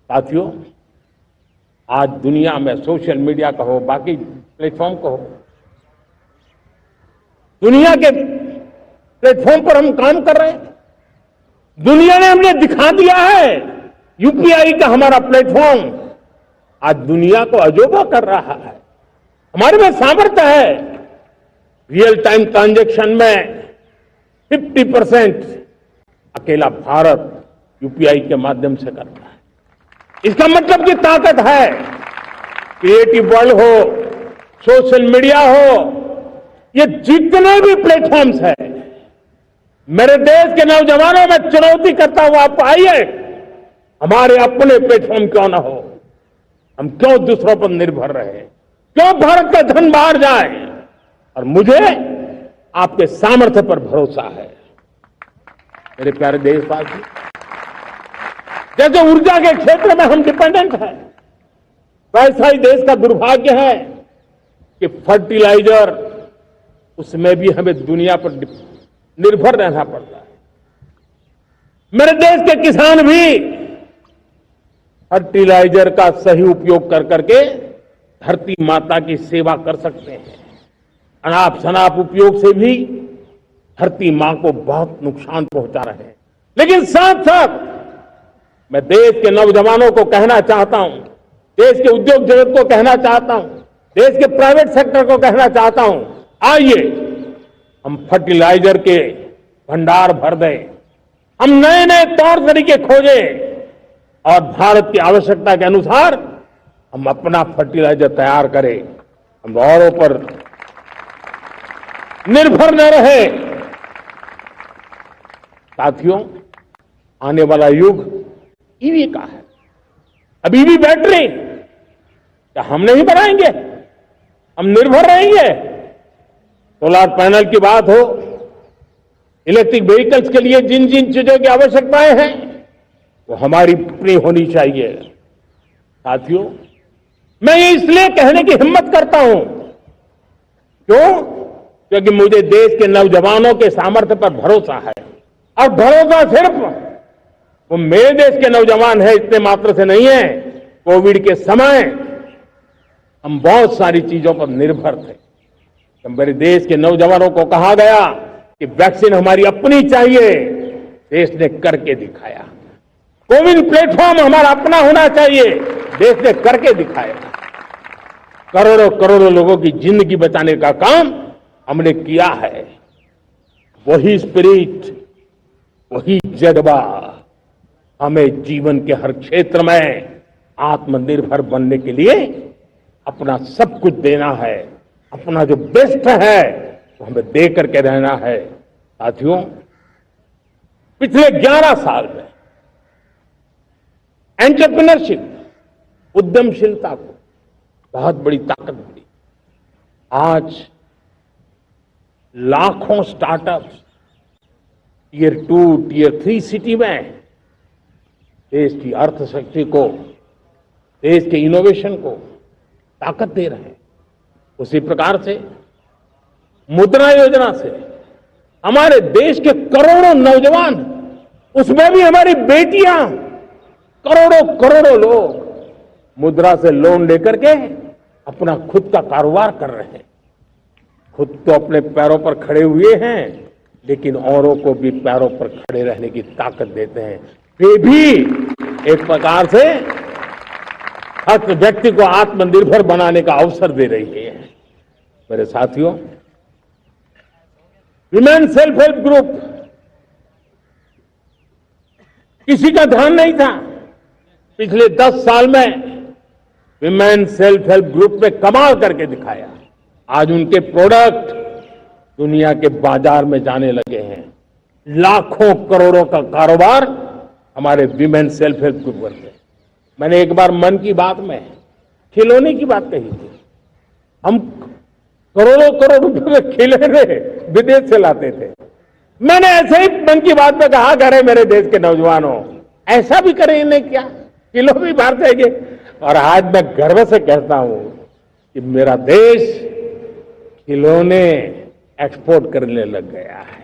साथियों, आज दुनिया में सोशल मीडिया कहो, बाकी प्लेटफॉर्म कहो, दुनिया के प्लेटफॉर्म पर हम काम कर रहे हैं। दुनिया ने हमने दिखा दिया है यूपीआई का हमारा प्लेटफॉर्म आज दुनिया को अजोबा कर रहा है। हमारे में सामर्थ्य है। रियल टाइम ट्रांजैक्शन में 50% अकेला भारत यूपीआई के माध्यम से करता है। इसका मतलब की ताकत है। क्रिएटिव वर्ल्ड हो, सोशल मीडिया हो, ये जितने भी प्लेटफॉर्म्स हैं, मेरे देश के नौजवानों में चुनौती करता हुआ आप आइए, हमारे अपने प्लेटफॉर्म क्यों ना हो, हम क्यों दूसरों पर निर्भर रहे, क्यों भारत का धन बाहर जाए। और मुझे आपके सामर्थ्य पर भरोसा है। मेरे प्यारे देशवासी, जैसे ऊर्जा के क्षेत्र में हम डिपेंडेंट हैं, वैसा ही देश का दुर्भाग्य है कि फर्टिलाइजर, उसमें भी हमें दुनिया पर निर्भर रहना पड़ता है। मेरे देश के किसान भी फर्टिलाइजर का सही उपयोग कर करके धरती माता की सेवा कर सकते हैं। अनाप शनाप उपयोग से भी धरती मां को बहुत नुकसान पहुंचा रहे हैं। लेकिन साथ साथ मैं देश के नौजवानों को कहना चाहता हूं, देश के उद्योग जगत को कहना चाहता हूं, देश के प्राइवेट सेक्टर को कहना चाहता हूं, आइए हम फर्टिलाइजर के भंडार भर दें, हम नए नए तौर तरीके खोजें और भारत की आवश्यकता के अनुसार हम अपना फर्टिलाइजर तैयार करें। हम औरों पर निर्भर न रहे। साथियों, आने वाला युग ईवी का है। अब ईवी बैटरी क्या हम नहीं बनाएंगे? हम निर्भर रहेंगे? सोलर पैनल की बात हो, इलेक्ट्रिक व्हीकल्स के लिए जिन जिन चीजों की आवश्यकताएं हैं वो हमारी अपनी होनी चाहिए। साथियों, मैं ये इसलिए कहने की हिम्मत करता हूं, क्यों? क्योंकि मुझे देश के नौजवानों के सामर्थ्य पर भरोसा है। और भरोसा सिर्फ वो मेरे देश के नौजवान है इतने मात्र से नहीं है। कोविड के समय हम बहुत सारी चीजों पर निर्भर थे। तो मेरे देश के नौजवानों को कहा गया कि वैक्सीन हमारी अपनी चाहिए, देश ने करके दिखाया। कोविन प्लेटफॉर्म हमारा अपना होना चाहिए, देश ने करके दिखाया। करोड़ों करोड़ों लोगों की जिंदगी बचाने का काम हमने किया है। वही स्पिरिट, वही जज्बा हमें जीवन के हर क्षेत्र में आत्मनिर्भर बनने के लिए अपना सब कुछ देना है। अपना जो बेस्ट है वो हमें दे करके रहना है। साथियों, पिछले 11 साल में एंटरप्रेन्योरशिप, उद्यमशीलता को बहुत बड़ी ताकत मिली। आज लाखों स्टार्टअप्स टियर 2, टियर 3 सिटी में देश की अर्थशक्ति को, देश के इनोवेशन को ताकत दे रहे हैं। उसी प्रकार से मुद्रा योजना से हमारे देश के करोड़ों नौजवान, उसमें भी हमारी बेटियां, करोड़ों करोड़ों लोग मुद्रा से लोन लेकर के अपना खुद का कारोबार कर रहे हैं। खुद तो अपने पैरों पर खड़े हुए हैं, लेकिन औरों को भी पैरों पर खड़े रहने की ताकत देते हैं। वे भी एक प्रकार से हर व्यक्ति को आत्मनिर्भर बनाने का अवसर दे रही है। मेरे साथियों, विमेन सेल्फ हेल्प ग्रुप किसी का ध्यान नहीं था। पिछले 10 साल में विमेन सेल्फ हेल्प ग्रुप में कमाल करके दिखाया। आज उनके प्रोडक्ट दुनिया के बाजार में जाने लगे हैं। लाखों करोड़ों का कारोबार हमारे विमेन सेल्फ हेल्प ग्रुप करते हैं। मैंने एक बार मन की बात में खिलौने की बात कही थी। हम करोड़ों करोड़ रुपए के खिलौने विदेश से लाते थे। मैंने ऐसे ही मन की बात में कहा, करे मेरे देश के नौजवानों, ऐसा भी करें नहीं क्या? किलो भी बाहर जाएंगे। और आज मैं गर्व से कहता हूं कि मेरा देश खिलौने एक्सपोर्ट करने लग गया है।